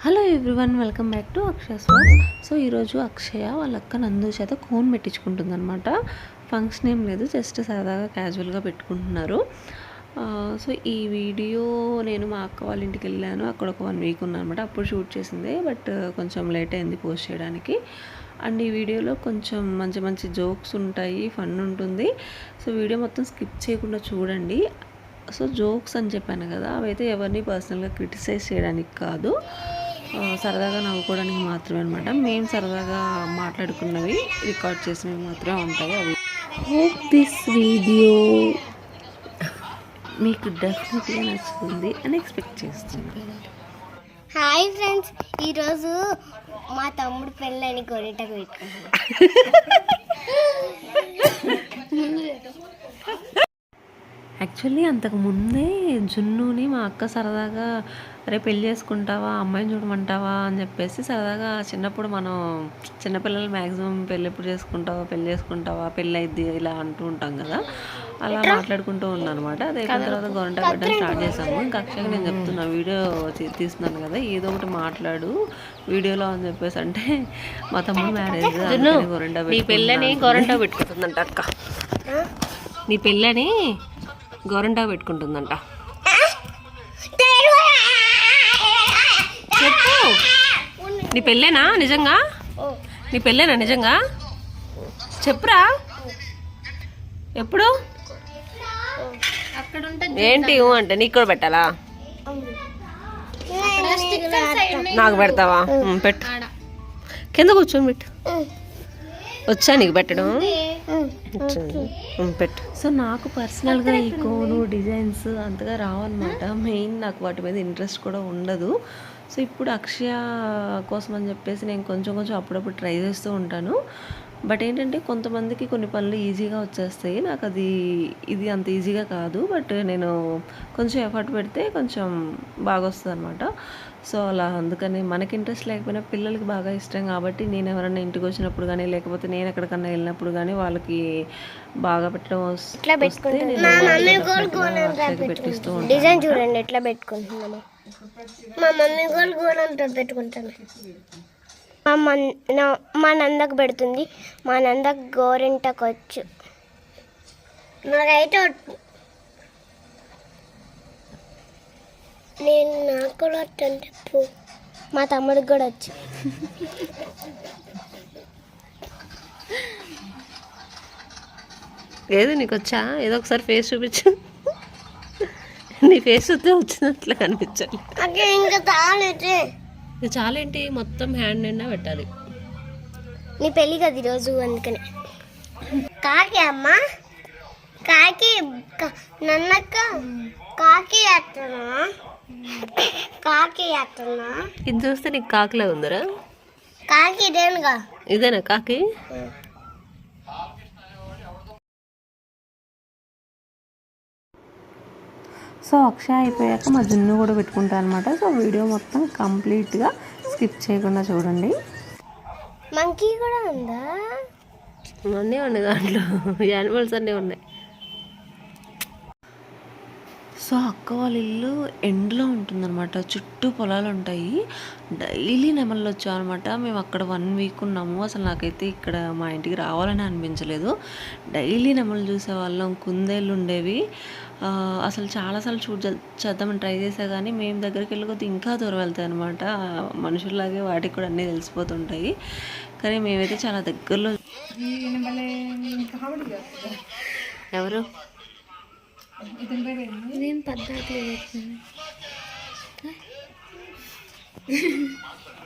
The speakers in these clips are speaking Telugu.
Hello everyone, welcome back to Akshaya's vlogs. So ఈరోజు అక్షయ వాళ్ళ అక్క నందు చేత కోన్ పెట్టించుకుంటుంది అనమాట. ఫంక్షన్ ఏం లేదు, జస్ట్ సరదాగా క్యాజువల్గా పెట్టుకుంటున్నారు. సో ఈ వీడియో నేను మా అక్క వాళ్ళ ఇంటికి వెళ్ళాను, అక్కడ ఒక 1 వీక్ ఉన్నాను అనమాట. అప్పుడు షూట్ చేసింది, బట్ కొంచెం లేట్ అయింది పోస్ట్ చేయడానికి. అండ్ ఈ వీడియోలో కొంచెం మంచి మంచి జోక్స్ ఉంటాయి, ఫన్ ఉంటుంది. సో వీడియో మొత్తం స్కిప్ చేయకుండా చూడండి. సో జోక్స్ అని చెప్పాను కదా, అవైతే ఎవరిని పర్సనల్గా క్రిటిసైజ్ చేయడానికి కాదు, సరదాగా నవ్వుకోవడానికి మాత్రమే అనమాట. మేము సరదాగా మాట్లాడుకున్నవి రికార్డ్ చేసినవి మాత్రమే ఉంటాయి అవి. హోప్ దిస్ వీడియో మీకు డెఫినెట్గా నచ్చుతుంది అని ఎక్స్పెక్ట్ చేస్తున్నాను. హాయ్ ఫ్రెండ్స్, ఈరోజు మా తమ్ముడు పెళ్ళని కొరిటకు పెట్టుకున్నాను. యాక్చువల్లీ అంతకు ముందే జున్నుని మా అక్క సరదాగా రే పెళ్ళి చేసుకుంటావా, అమ్మాయిని చూడమంటావా అని చెప్పేసి సరదాగా చిన్నప్పుడు మనం చిన్నపిల్లలు మ్యాక్సిమం పెళ్ళి ఎప్పుడు చేసుకుంటావా పెళ్ళి అయిద్ది ఇలా అంటూ ఉంటాం కదా, అలా మాట్లాడుకుంటూ ఉన్నాను అనమాట. అది అయిపోయిన తర్వాత గవర్నమెంట్ పెట్టడం స్టార్ట్ చేసాము. ఇంకా అక్షయగా నేను చెప్తున్నా, వీడియో తీస్తున్నాను కదా, ఏదో ఒకటి మాట్లాడు వీడియోలో అని చెప్పేసి అంటే మా తమ్ముడు మ్యారేజ్ నీ పెళ్ళని గోరంటా పెట్టుకుంటుందంట అక్క, నీ పెళ్ళని గోరంటా పెట్టుకుంటుందంట. చెప్పు, నీ పెళ్ళేనా నిజంగా? నీ పెళ్ళేనా నిజంగా? చెప్పురా. ఎప్పుడు? ఏంటి అంటే నీకు కూడా పెట్టాలా? నాకు పెడతావా? పెట్టు, కింద కూర్చొని పెట్టు. వచ్చా నీకు పెట్టడం? పెట్టు. సో నాకు పర్సనల్గా ఈ కోను డిజైన్స్ అంతగా రావన్నమాట. మెయిన్ నాకు వాటి మీద ఇంట్రెస్ట్ కూడా ఉండదు. సో ఇప్పుడు అక్షయ కోసం అని చెప్పేసి నేను కొంచెం అప్పుడప్పుడు ట్రై చేస్తూ ఉంటాను. బట్ ఏంటంటే కొంతమందికి కొన్ని పనులు ఈజీగా వచ్చేస్తాయి, నాకు ఇది అంత ఈజీగా కాదు. బట్ నేను కొంచెం ఎఫర్ట్ పెడితే కొంచెం బాగా వస్తుంది అనమాట. సో అలా అందుకని మనకి ఇంట్రెస్ట్ లేకపోయినా పిల్లలకి బాగా ఇష్టం కాబట్టి నేను ఎవరైనా ఇంటికి వచ్చినప్పుడు కానీ లేకపోతే నేను ఎక్కడికన్నా వెళ్ళినప్పుడు కానీ వాళ్ళకి బాగా పెట్టడం పెట్టిస్తూ ఉంటాను. డిజైన్ చూడండి ఎట్లా పెట్టుకుంటున్నాము. మా మమ్మీ కూడా గోరంతో పెట్టుకుంటాను. మా నందకు పెడుతుంది, మా నందకు గోరింటకు వచ్చు. నాకైతే నేను నాకు కూడా వచ్చు, మా తమ్ముడికి కూడా వచ్చు. ఏదో నీకు వచ్చా? ఏదో ఒకసారి ఫేస్ చూపించు. నీ ఫేస్ వస్తే వచ్చినట్లు కనిపించాలి. ఇంకా చాలంటే చాలేంటి, మొత్తం హ్యాండ్ నిండా పెట్టాలి. నీ పెళ్ళి కదా ఈరోజు, అందుకనే. కాకి అమ్మ, కాకి నన్నక్క కాకి అట్టనా, కాకి అట్టనా. ఇది చూస్తే నీకు కాకిలా ఉందరా? కాకి ఇదేనుగా. ఇదేనా కాకి? సో అక్షయ అయిపోయాక మా జున్ను కూడా పెట్టుకుంటాను అనమాట. సో వీడియో మొత్తం కంప్లీట్గా స్కిప్ చేయకుండా చూడండి. మంకీ కూడా ఉందా? అన్నీ ఉన్నాయి దాంట్లో, యానిమల్స్ అన్నీ ఉన్నాయి. సో అక్క వాళ్ళ ఇల్లు ఎండ్లో ఉంటుందన్నమాట, చుట్టూ పొలాలు ఉంటాయి. డైలీ నెమళ్ళు వచ్చామన్నమాట. మేము అక్కడ 1 వీక్ ఉన్నాము. అసలు నాకైతే ఇక్కడ మా ఇంటికి రావాలని అనిపించలేదు. డైలీ నెమళ్ళు చూసేవాళ్ళం, కుందేళ్ళు ఉండేవి. అసలు చాలాసార్లు చేద్దామని ట్రై చేసా, కానీ మేము దగ్గరికి వెళ్ళి ఇంకా దూరం వెళ్తాయి అనమాట. మనుషుల్లాగే వాటికి కూడా అన్నీ తెలిసిపోతుంటాయి, కానీ మేమైతే చాలా దగ్గరలో. ఎవరు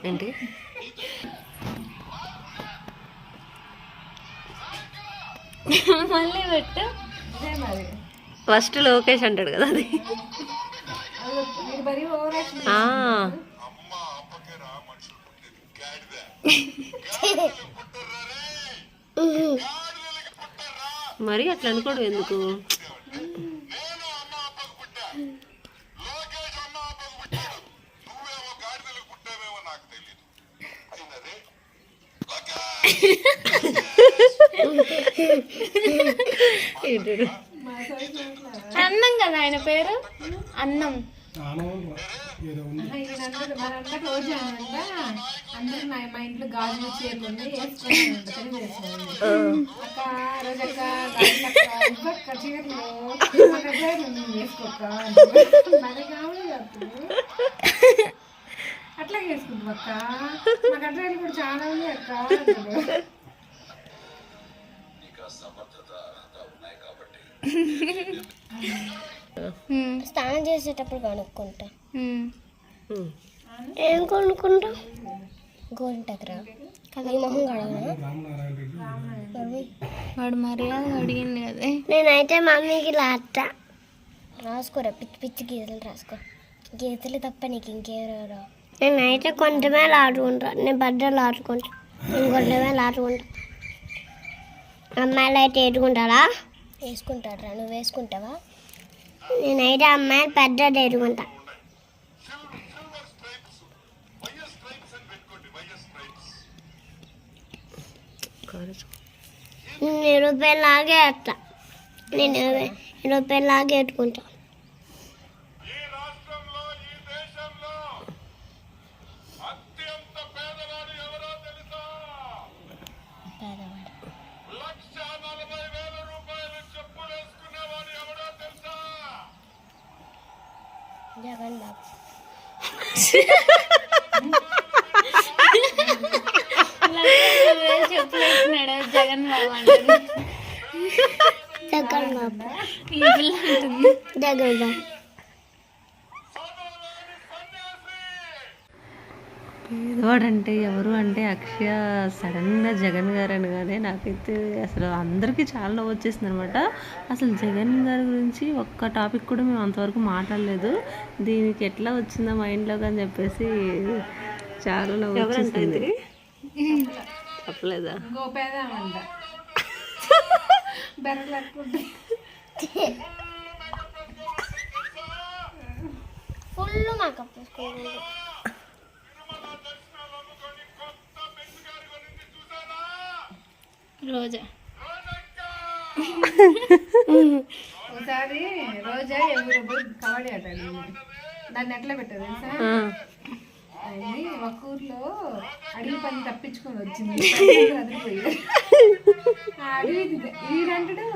ఏంటి? మళ్ళీ పెట్టు. ఫస్ట్ లోకేష్ అంటాడు కదా అది. మరి అట్లా అనుకోడు ఎందుకు? అన్నం కదా ఆయన పేరు, అన్నం. మనంతా రోజు అంట అందరూ మా ఇంట్లో గాజులు చీరలు వేసుకుంటారంట అక్క రోజక్క ఇంకొక చీరలు వేసుకోక మన కావాలి అట్లా వేసుకుంటాం అక్క మా గడ్డలు కూడా చాలా ఉంది అక్క. స్నానం చేసేటప్పుడు కొనుక్కుంటా. ఏం కొనుక్కుంటా? గోరింటకరా ఈ మొహం కడగనా? వాడు మర్యాద అడిగింది కదే. నేనైతే మమ్మీకి లాట రాసుకోరా, పిచ్చి పిచ్చి గీతలు రాసుకో. గీతలు తప్ప నీకు ఇంకేరా? నేనైతే కొంచెమే ఆడుకుంటా. నేను బట్టలు ఆడుకుంటా, ఇంకొంచెమే ఆడుకుంటా. అమ్మాయిలు అయితే ఎదుగుంటారా? వేసుకుంటారా? నువ్వు వేసుకుంటావా? నేనైతే అమ్మాయిలు పెద్దది ఎదుగుంటా. నేను రూపాయలాగే వేస్తా. నేను రూపాయలాగే ఎట్టుకుంటా. జగన్ బాబు. చెప్పలేస్తున్నాడు జగన్ బాబు అంటుంది. జగన్ బాబు ఈ పిల్ల అంటుంది జగన్ బాబు. పేదవాడంటే ఎవరు అంటే అక్షయ సడన్గా జగన్ గారు అనగానే నాకైతే అసలు అందరికీ చాలా నవ్వు వచ్చేసింది అనమాట. అసలు జగన్ గారి గురించి ఒక్క టాపిక్ కూడా మేము అంతవరకు మాట్లాడలేదు. దీనికి ఎట్లా వచ్చిందా మైండ్లోకి అని చెప్పేసి చాలా నవ్వు వచ్చేసింది. చెప్పలేదా? గోపేదామంట బెరలేకుంటే ఫుల్ మేకప్ వేసుకుంటుంది. రోజా ఒకసారి రోజా ఎవరు కబడ్డీ ఆట దాన్ని ఎట్లా పెట్టారు తెలుసా? అది ఒక ఊర్లో అడవి పని తప్పించుకొని వచ్చింది. అదిపోయి ఆ అడవి వీడంటాడు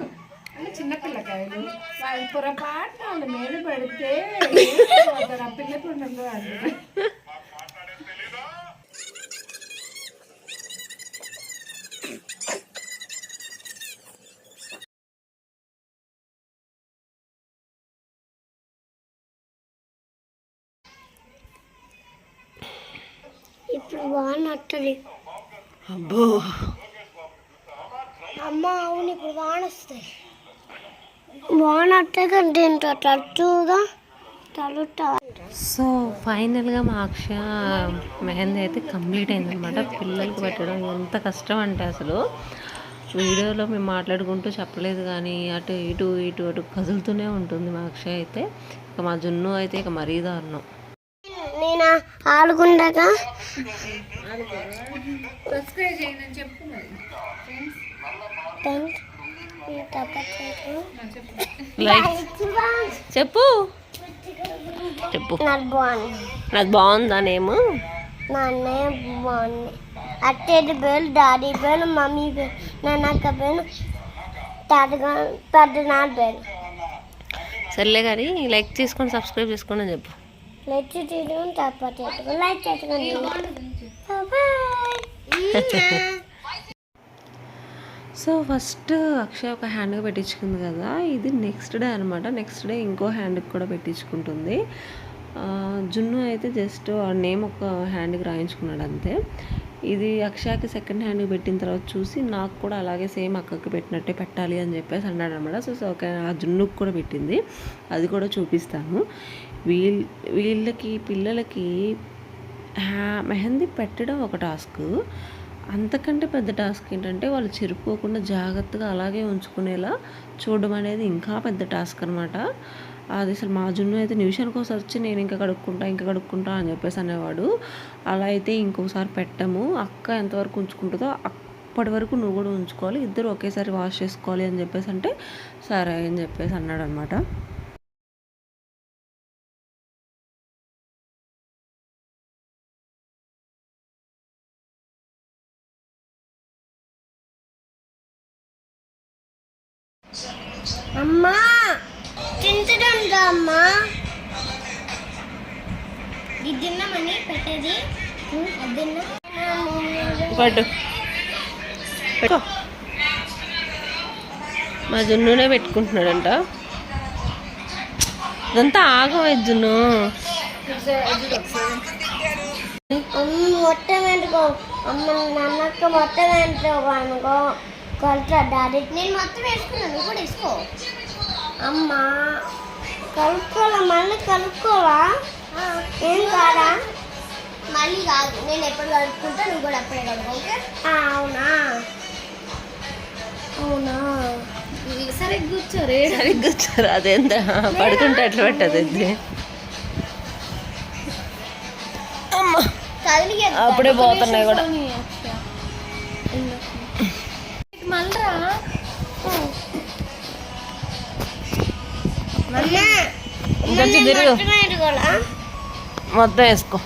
అంటే చిన్నపిల్లకాయలు వాళ్ళు పొరపాటున వాళ్ళ మీద పడితే ఆ పిల్లకి ఉండదు అంటారు. ఇప్పుడు వానొస్తుంది. అబ్బో అమ్మ అవును, ఇప్పుడు వాన వస్తాయి. వాన వస్తే కంటే తట్టుగా తలుట. సో ఫైనల్గా మా అక్షయ మెహందీ అయితే కంప్లీట్ అయిందనమాట. పిల్లలకి పెట్టడం ఎంత కష్టం అంటే అసలు వీడియోలో మేము మాట్లాడుకుంటూ చెప్పలేదు కానీ అటు ఇటు ఇటు అటు కదులుతూనే ఉంటుంది మా అక్షయ అయితే. ఇక మా జున్ను అయితే ఇక మరీ దారుణం. నేను ఆడుకుంటాగా సబ్స్క్రైబ్ చేయండి అని చెప్పు మరి లైక్ చెప్పు చెప్పు. నాకు బాగుంది. నాకు బాగుందా నేము? మా అన్నయ్య బాగుంది. అత్తయ్య పేరు, డాడీ పేరు, మమ్మీ పేరు, నాన్నక్క పేరు, పెద్దనాన్న పేరు. సర్లే కానీ లైక్ చేసుకొని సబ్స్క్రైబ్ చేసుకోండి అని చెప్పు. లైక్ చేసుకుని తప్ప లైక్ చేసుకుని. సో ఫస్ట్ అక్షయ ఒక హ్యాండ్కి పెట్టించుకుంది కదా, ఇది నెక్స్ట్ డే అనమాట. నెక్స్ట్ డే ఇంకో హ్యాండ్కి కూడా పెట్టించుకుంటుంది. జున్ను అయితే జస్ట్ ఆ నేమ్ ఒక హ్యాండ్కి రాయించుకున్నాడు అంతే. ఇది అక్షయకి సెకండ్ హ్యాండ్కి పెట్టిన తర్వాత చూసి నాకు కూడా అలాగే సేమ్ అక్కకి పెట్టినట్టే పెట్టాలి అని చెప్పేసి అన్నాడు అనమాట. సో ఓకే, ఆ జున్నుకి కూడా పెట్టింది, అది కూడా చూపిస్తాను. వీళ్ళకి పిల్లలకి మెహందీ పెట్టడం ఒక టాస్క్, అంతకంటే పెద్ద టాస్క్ ఏంటంటే వాళ్ళు చెరుపుకోకుండా జాగ్రత్తగా అలాగే ఉంచుకునేలా చూడడం అనేది ఇంకా పెద్ద టాస్క్ అనమాట. అది అసలు మా జున్ను అయితే నిమిషానికి ఒకసారి వచ్చి నేను ఇంకా కడుక్కుంటా అని చెప్పేసి అనేవాడు. అలా అయితే ఇంకోసారి పెట్టము, అక్క ఎంతవరకు ఉంచుకుంటుందో అప్పటి వరకు నువ్వు కూడా ఉంచుకోవాలి, ఇద్దరు ఒకేసారి వాష్ చేసుకోవాలి అని చెప్పేసి అంటే సరే అని చెప్పేసి అన్నాడు అనమాట. అమ్మా తింటుందా అమ్మా ఇది తిన్నామని పెట్టేది అది తిన్నా పట్టు పెట్టుకో. మా జున్నునే పెట్టుకుంటున్నాడంట. ఇదంతా ఆగలేదు జున్ను. మొత్తం ఎందుకో అమ్మ నాన్నక్క మొత్తం ఎంతో అనుకో కలుతా డాడీ నేను మొత్తం వేసుకున్నాను నువ్వు కూడా వేసుకో అమ్మ కలుపుకోవాలా మళ్ళీ కలుపుకోవా ఏం కాదా మళ్ళీ కాదు నేను ఎప్పుడు కలుపుకుంటా నువ్వు కూడా అప్పుడే కలుపు ఓకే అవునా అవునా సరిగ్గా కూర్చోరే. సరిగ్గా వచ్చారు. అదెంత పడుకుంటే ఎట్లా పెట్టదు. అమ్మా అప్పుడే పోతున్నాయి కూడా. ఇంకొంచెం తిరుగు. మొత్తం వేసుకో.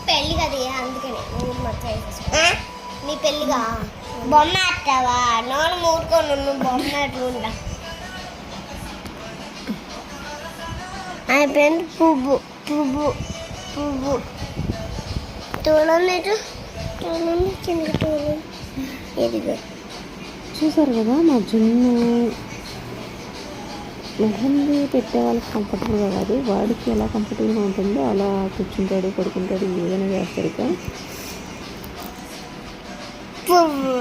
పెళ్ళి కదా అందుకని మొత్తం వేసేసుకో. నీ పెళ్ళిగా బొమ్మ ఆడతావా నోను మూడుకొని నువ్వు బొమ్మ ఆడుకుంటా అయిపోయింది. పువ్వు పువ్వు పువ్వు తోలండి తోలండి కింద తోలండి ఇదిగో చూసారు కదా మా జున్ను మెహందీ పెట్టే వాళ్ళకి కంఫర్టబుల్గా కాదు, వాడికి ఎలా కంఫర్టబుల్గా ఉంటుందో అలా కూర్చుంటాడు, పడుకుంటాడు, ఏదైనా చేస్తాడు. ఇక పువ్వు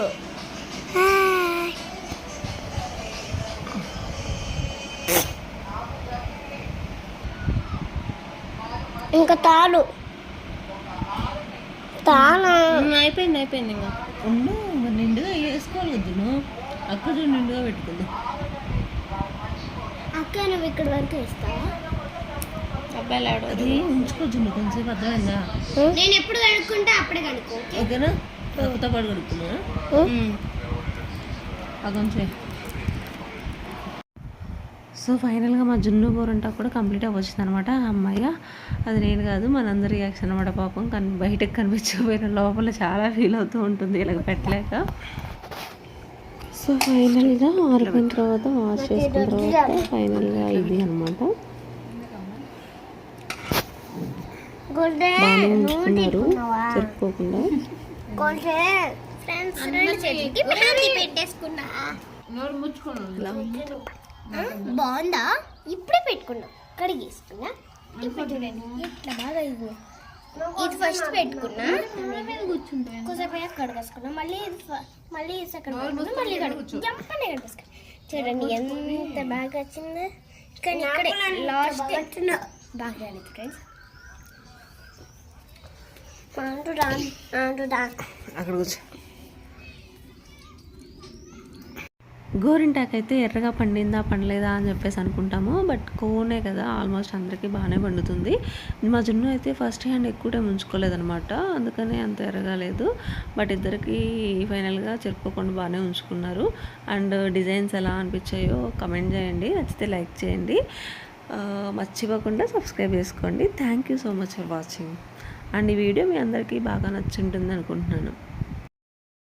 ఇంకా తాడు తాను అయిపోయింది ఇంకా నిండుగా వేసుకోవాలి వద్దును. అక్కడ నిండుగా పెట్టుకుంది. అక్క నువ్వు ఇక్కడ వరకు వేస్తావా అబ్బాయిలు ఆడు. అది ఉంచుకోవచ్చు కొంచెంసేపు. అర్థమైందా? నేను ఎప్పుడు కడుక్కుంటే అప్పుడే కడుక్కో ఓకేనా? కొత్త పాటు కడుక్కున్నా కొంచెం. సో ఫైనల్గా మా జున్ను గోరంటా కూడా కంప్లీట్ అవ్వచ్చింది అనమాట. అమ్మాయిగా అది నేను కాదు మనందరి రియాక్షన్ అనమాట. పాపం బయటకు కనిపించకపోయిన లోపల చాలా ఫీల్ అవుతూ ఉంటుంది ఇలాగ పెట్టలేక. సో ఫైనల్గా ఆరిపోయిన తర్వాత వాష్ చేసుకున్న తర్వాత ఫైనల్గా ఇది అనమాట. బాగానే ఉంచుకున్నారు చెప్పుకోకుండా. బాగుందా? ఇప్పుడే పెట్టుకున్నా కడిగేసుకున్నా. ఇప్పుడు చూడండి ఎట్లా బాగా ఇది ఫస్ట్ పెట్టుకున్నా కూసేపు కడిగేసుకున్నా మళ్ళీ మళ్ళీ మళ్ళీ జంపనే కడిగేసుకున్నా. చూడండి ఎంత బాగా వచ్చిందో. కానీ ఇక్కడే లాస్ట్ బాగా రాలేదు ఫ్రెండ్స్. అక్కడ కూర్చో. గోరింటాకు అయితే ఎర్రగా పండిందా పండలేదా అని చెప్పేసి అనుకుంటాము, బట్ కోనే కదా ఆల్మోస్ట్ అందరికీ బాగానే పండుతుంది. మా జున్ను అయితే ఫస్ట్ హ్యాండ్ ఎక్కువ టైం ఉంచుకోలేదనమాట, అందుకనే అంత ఎర్రగా లేదు. బట్ ఇద్దరికి ఫైనల్గా చెరుపుకోకుండా బాగానే ఉంచుకున్నారు. అండ్ డిజైన్స్ ఎలా అనిపించాయో కమెంట్ చేయండి, నచ్చితే లైక్ చేయండి, మర్చిపోకుండా సబ్స్క్రైబ్ చేసుకోండి. Thank you so much for watching. And ఈ వీడియో మీ అందరికీ బాగా నచ్చుంటుంది అనుకుంటున్నాను.